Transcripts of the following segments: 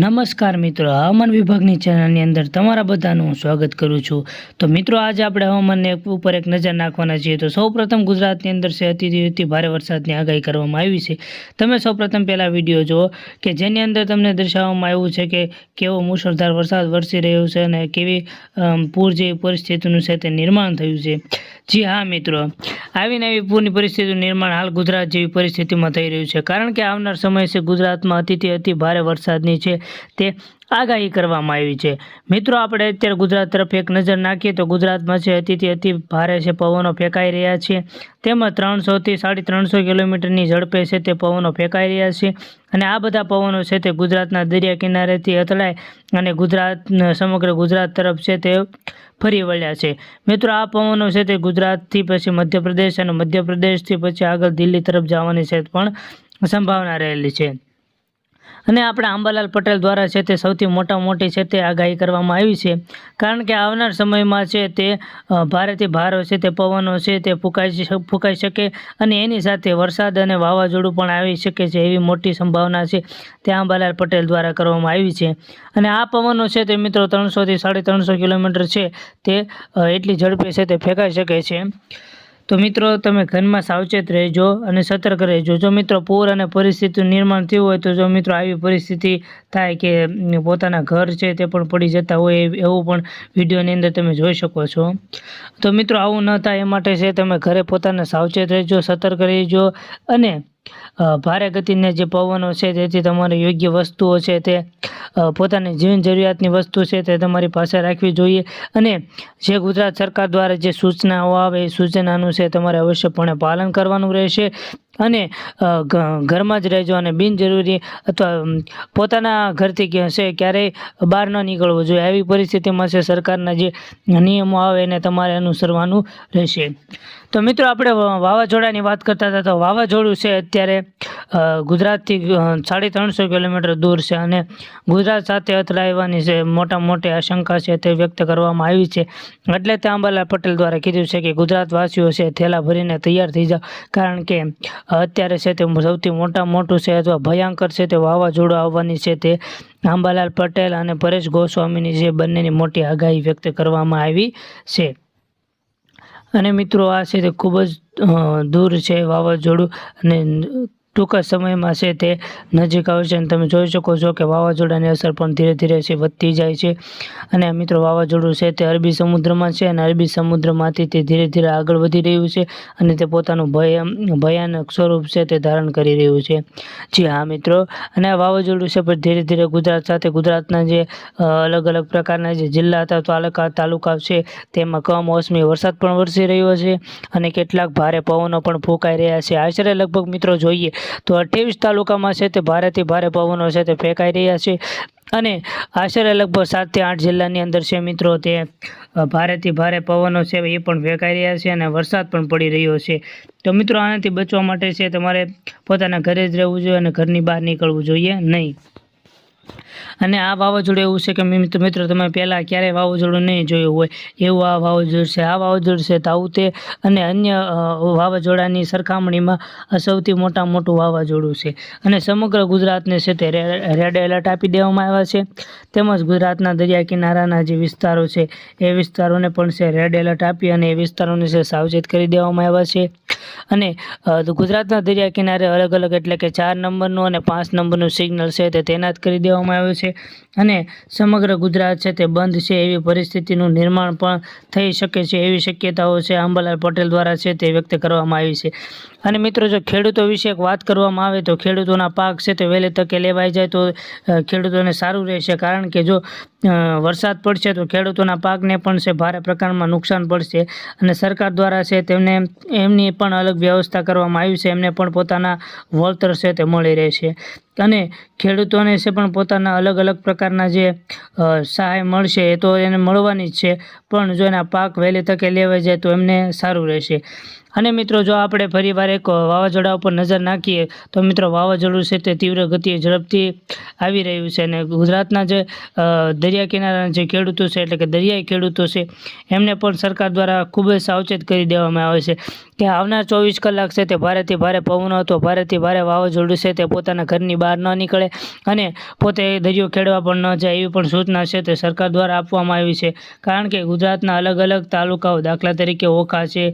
નમસ્કાર મિત્રો, હવામાન વિભાગની ચેનલની અંદર તમારા બધાનું હું સ્વાગત કરું છું। તો મિત્રો આજે આપણે હવામાનને ઉપર એક નજર નાખવાના છીએ। તો સૌપ્રથમ ગુજરાતની અંદર છે અતિ ભારે વરસાદની આગાહી કરવામાં આવી છે। તમે સૌપ્રથમ પહેલા વિડીયો જુઓ કે જેની અંદર તમને દર્શાવવામાં આવ્યું છે કે કેવો મુશળધાર વરસાદ વરસી રહ્યો છે અને કેવી પૂર જેવી પરિસ્થિતિનું છે તે નિર્માણ થયું છે। જી હા મિત્રો, આવીને આવી પૂરની પરિસ્થિતિનું નિર્માણ હાલ ગુજરાત જેવી પરિસ્થિતિમાં થઈ રહ્યું છે, કારણ કે આવનાર સમય છે ગુજરાતમાં અતિ ભારે વરસાદની છે તે આગાહી કરવામાં આવી છે। મિત્રો આપણે અત્યારે ગુજરાત તરફ એક નજર નાખીએ તો ગુજરાતમાં છે અતિ ભારે છે પવનો ફેંકાઈ રહ્યા છે, તેમાં 300 થી 350 કિલોમીટરની ઝડપે છે તે પવનો ફેંકાઈ રહ્યા છે અને આ બધા પવનો છે તે ગુજરાતના દરિયા કિનારેથી અથડાય અને સમગ્ર ગુજરાત તરફ છે તે ફરી વળ્યા છે। મિત્રો આ પવનો છે તે ગુજરાતથી પછી મધ્યપ્રદેશ અને મધ્યપ્રદેશથી પછી આગળ દિલ્હી તરફ જવાની છે પણ સંભાવના રહેલી છે અને આપણા અંબાલાલ પટેલ દ્વારા છે તે સૌથી મોટી છે તે આગાહી કરવામાં આવી છે, કારણ કે આવનાર સમયમાં છે તે ભારેથી ભારે છે તે પવનો છે તે ફૂંકાઈ શકે અને એની સાથે વરસાદ અને વાવાઝોડું પણ આવી શકે છે એવી મોટી સંભાવના છે તે અંબાલાલ પટેલ દ્વારા કરવામાં આવી છે। અને આ પવનો છે તે મિત્રો 300 થી 350 કિલોમીટર છે તે એટલી ઝડપે છે તે ફેંકાઈ શકે છે। તો મિત્રો તમે ઘરમાં સાવચેત રહેજો અને સતર્ક રહેજો। જો મિત્રો પૂર અને પરિસ્થિતિનું નિર્માણ થયું હોય તો જો મિત્રો આવી પરિસ્થિતિ થાય કે પોતાના ઘર છે તે પણ પડી જતા હોય એવું પણ વિડીયોની અંદર તમે જોઈ શકો છો। તો મિત્રો આવું ન થાય એ માટે છે તમે ઘરે પોતાને સાવચેત રહેજો, સતર્ક રહેજો અને ભારે ગતિના જે પવનો છે તેથી તમારે યોગ્ય વસ્તુઓ છે તે પોતાની જીવન જરૂરિયાતની વસ્તુ છે તે તમારી પાસે રાખવી જોઈએ અને જે ગુજરાત સરકાર દ્વારા જે સૂચનાઓ આવે એ સૂચનાનું છે તમારે અવશ્યપણે પાલન કરવાનું રહેશે અને ઘરમાં જ રહેજો અને બિનજરૂરી અથવા પોતાના ઘરથી છે ક્યારેય બહાર ન નીકળવું જોઈએ। આવી પરિસ્થિતિમાં છે સરકારના જે નિયમો આવે એને તમારે અનુસરવાનું રહેશે। તો મિત્રો આપણે વાવાઝોડાની વાત કરતા હતા તો વાવાઝોડું છે અત્યારે ગુજરાતથી 350 કિલોમીટર દૂર છે અને ગુજરાત સાથે અથડાવાની છે મોટી આશંકા છે તે વ્યક્ત કરવામાં આવી છે। એટલે તે અંબાલાલ પટેલ દ્વારા કીધું છે કે ગુજરાતવાસીઓ છે થેલા ભરીને તૈયાર થઈ જાઓ, કારણ કે અત્યારે છે તે સૌથી મોટું છે અથવા ભયંકર છે તે વાવાઝોડું આવવાની છે તે અંબાલાલ પટેલ અને પરેશ ગોસ્વામીની જે બંનેની મોટી આગાહી વ્યક્ત કરવામાં આવી છે। અને મિત્રો આ છે તે ખૂબ જ દૂર છે વાવાઝોડું અને ટૂંક સમયમાં છે તે નજીક આવશે અને તમે જોઈ શકો છો કે વાવાઝોડાની અસર પણ ધીરે છે વધતી જાય છે અને મિત્રો વાવાઝોડું છે તે અરબી સમુદ્રમાં છે અને અરબી સમુદ્રમાંથી તે ધીરે આગળ વધી રહ્યું છે અને તે પોતાનું ભયાનક સ્વરૂપ છે તે ધારણ કરી રહ્યું છે। જી હા મિત્રો, અને આ વાવાઝોડું છે પણ ધીરે ગુજરાત સાથે ગુજરાતના જે અલગ પ્રકારના જે જિલ્લા અથવા તાલુકા છે તેમાં કમોસમી વરસાદ પણ વરસી રહ્યો છે અને કેટલાક ભારે પવનો પણ ફૂંકાઈ રહ્યા છે। આશરે લગભગ મિત્રો જોઈએ તો 28 તાલુકામાં છે તે ભારેથી ભારે પવનો છે તે ફેંકાઈ રહ્યા છે અને આશરે લગભગ 7 થી 8 જિલ્લાની અંદર છે મિત્રો તે ભારેથી ભારે પવનો છે એ પણ ફેંકાઈ રહ્યા છે અને વરસાદ પણ પડી રહ્યો છે। તો મિત્રો આનાથી બચવા માટે છે તમારે પોતાના ઘરે જ રહેવું જોઈએ અને ઘરની બહાર નીકળવું જોઈએ નહીં। અને આ વાવાઝોડું એવું છે કે મિત્રો તમે પહેલાં ક્યારેય વાવાઝોડું નહીં જોયું હોય એવું આ વાવાઝોડું છે। આ વાવાઝોડું છે તાઉતે અને અન્ય વાવાઝોડાની સરખામણીમાં સૌથી મોટું વાવાઝોડું છે અને સમગ્ર ગુજરાતને છે તે રેડ એલર્ટ આપી દેવામાં આવ્યા છે, તેમજ ગુજરાતના દરિયા કિનારાના જે વિસ્તારો છે એ વિસ્તારોને પણ છે રેડ એલર્ટ આપી અને એ વિસ્તારોને છે સાવચેત કરી દેવામાં આવ્યા છે। અને ગુજરાતના દરિયા કિનારે અલગ એટલે કે 4 નંબરનું અને 5 નંબરનું સિગ્નલ છે તે તૈનાત કરી દેવામાં આવ્યું છે અને સમગ્ર ગુજરાત છે તે બંધ છે એવી પરિસ્થિતિનું નિર્માણ પણ થઈ શકે છે એવી શક્યતાઓ છે અંબાલાલ પટેલ દ્વારા છે તે વ્યક્ત કરવામાં આવી છે। અને મિત્રો જો ખેડૂતો વિશે એક વાત કરવામાં આવે તો ખેડૂતોના પાક છે તે વહેલી તકે લેવાઈ જાય તો ખેડૂતોને સારું રહેશે, કારણ કે જો વરસાદ પડશે તો ખેડૂતોના પાકને પણ છે ભારે પ્રકારમાં નુકસાન પડશે અને સરકાર દ્વારા છે એમની પણ અલગ વ્યવસ્થા કરવામાં આવી છે, એમને પણ પોતાના વળતર છે તે મળી રહેશે અને ખેડૂતોને છે પણ પોતાના અલગ પ્રકારના જે સહાય મળશે એ તો એને મળવાની જ છે, પણ જો એના પાક વહેલી તકે લેવાઈ જાય તો એમને સારું રહેશે। અને મિત્રો જો આપણે ફરીવાર એક વાવાઝોડા ઉપર નજર નાખીએ તો મિત્રો વાવાઝોડું છે તે તીવ્ર ગતિએ ઝડપથી આવી રહ્યું છે અને ગુજરાતના જે દરિયા કિનારાના જે ખેડૂતો છે એટલે કે દરિયાઈ ખેડૂતો છે એમને પણ સરકાર દ્વારા ખૂબ જ સાવચેત કરી દેવામાં આવે છે કે આવનાર 24 કલાક છે તે ભારેથી ભારે પવનો અથવા ભારેથી ભારે વાવાઝોડું છે તે પોતાના ઘરની બહાર ન નીકળે અને પોતે દરિયો ખેડવા પણ ન જાય એવી પણ સૂચના છે તે સરકાર દ્વારા આપવામાં આવી છે કારણ કે ગુજરાતના અલગ અલગ તાલુકાઓ દાખલા તરીકે ઓખા છે,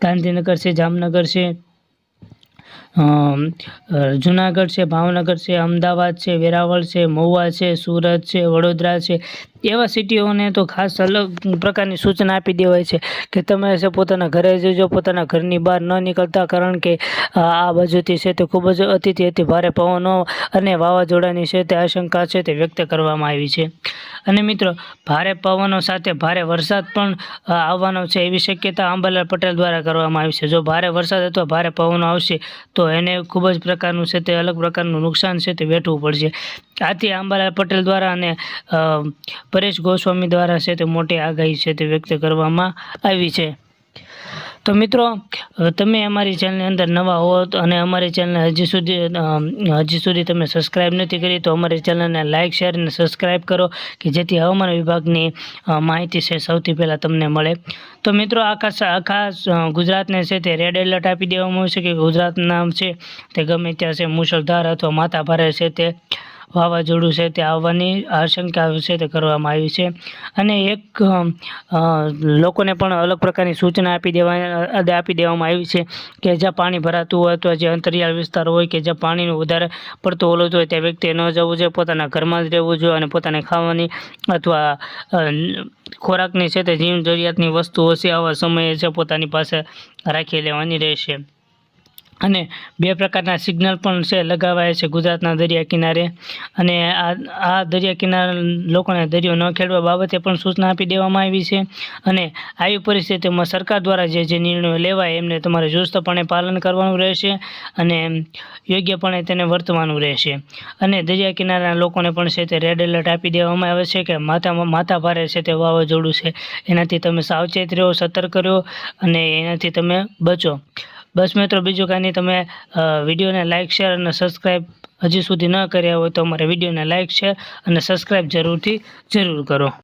ગાંધીનગર છે, જામનગર છે, જુનાગઢ છે, ભાવનગર છે, અમદાવાદ છે, વેરાવળ છે, મહુવા છે, સુરત છે, વડોદરા છે, એવા સિટીઓને તો ખાસ અલગ પ્રકારની સૂચના આપી દેવાય છે કે તમે છે પોતાના ઘરે જજો, પોતાના ઘરની બહાર ન નીકળતા કારણ કે આ બાજુથી છે તે ખૂબ જ અતિ ભારે પવનો અને વાવાઝોડાની છે તે આશંકા છે તે વ્યક્ત કરવામાં આવી છે. અને મિત્રો ભારે પવનો સાથે ભારે વરસાદ પણ આવવાનો છે એવી શક્યતા અંબાલાલ પટેલ દ્વારા કરવામાં આવી છે. જો ભારે વરસાદ અથવા ભારે પવનો આવશે તો એને ખૂબ જ પ્રકારનું છે તે અલગ પ્રકારનું નુકસાન છે તે વેઠવું પડશે. આથી અંબાલાલ પટેલ દ્વારા અને પરેશ ગોસ્વામી દ્વારા છે તે મોટી આગાહી છે તે વ્યક્ત કરવામાં આવી છે. તો મિત્રો તમે અમારી ચેનલની અંદર નવા હો અને અમારી ચેનલ હજી સુધી તમે સબસ્ક્રાઈબ નથી કરી તો અમારી ચેનલને લાઇક, શેર અને સબસ્ક્રાઈબ કરો કે જેથી હવામાન વિભાગની માહિતી છે સૌથી પહેલાં તમને મળે. તો મિત્રો આખા ગુજરાતને છે તે રેડ એલર્ટ આપી દેવામાં આવ્યું છે કે ગુજરાતના છે તે ગમે ત્યાં છે મુશળધાર અથવા માથાભારે છે તે વાવાઝોડું છે તે આવવાની આશંકા છે તે કરવામાં આવી છે. અને એક લોકોને પણ અલગ પ્રકારની સૂચના આપી દેવામાં આવી છે કે જ્યાં પાણી ભરાતું હોય અથવા જે અંતરિયાળ વિસ્તાર હોય કે જ્યાં પાણીનું વધારે પડતું ઓલું હોય ત્યાં વ્યક્તિએ ન જવું જોઈએ, પોતાના ઘરમાં જ રહેવું જોઈએ અને પોતાને ખાવાની અથવા ખોરાકની છે તે જીવ જરૂરિયાતની વસ્તુઓ છે આવા સમયે છે પોતાની પાસે રાખી લેવાની રહેશે. અને 2 પ્રકારના સિગ્નલ પણ છે લગાવાયા છે ગુજરાતના દરિયા કિનારે અને આ દરિયા કિનારા લોકોને દરિયો ન ખેડવા બાબતે પણ સૂચના આપી દેવામાં આવી છે. અને આવી પરિસ્થિતિમાં સરકાર દ્વારા જે નિર્ણયો લેવાય એમને તમારે ચુસ્તપણે પાલન કરવાનું રહેશે અને યોગ્યપણે તેને વર્તવાનું રહેશે. અને દરિયા કિનારાના લોકોને પણ છે તે રેડ એલર્ટ આપી દેવામાં આવે છે કે માથાભારે છે તે વાવાઝોડું છે એનાથી તમે સાવચેત રહો, સતર્ક રહો અને એનાથી તમે બચો. બસ મિત્રો બીજું કાંઈ નહીં, તમે વિડીયોને લાઇક, શેર અને સબસ્ક્રાઈબ હજી સુધી ન કર્યા હોય તો અમારા વિડીયોને લાઇક, શેર અને સબસ્ક્રાઈબ જરૂર કરો.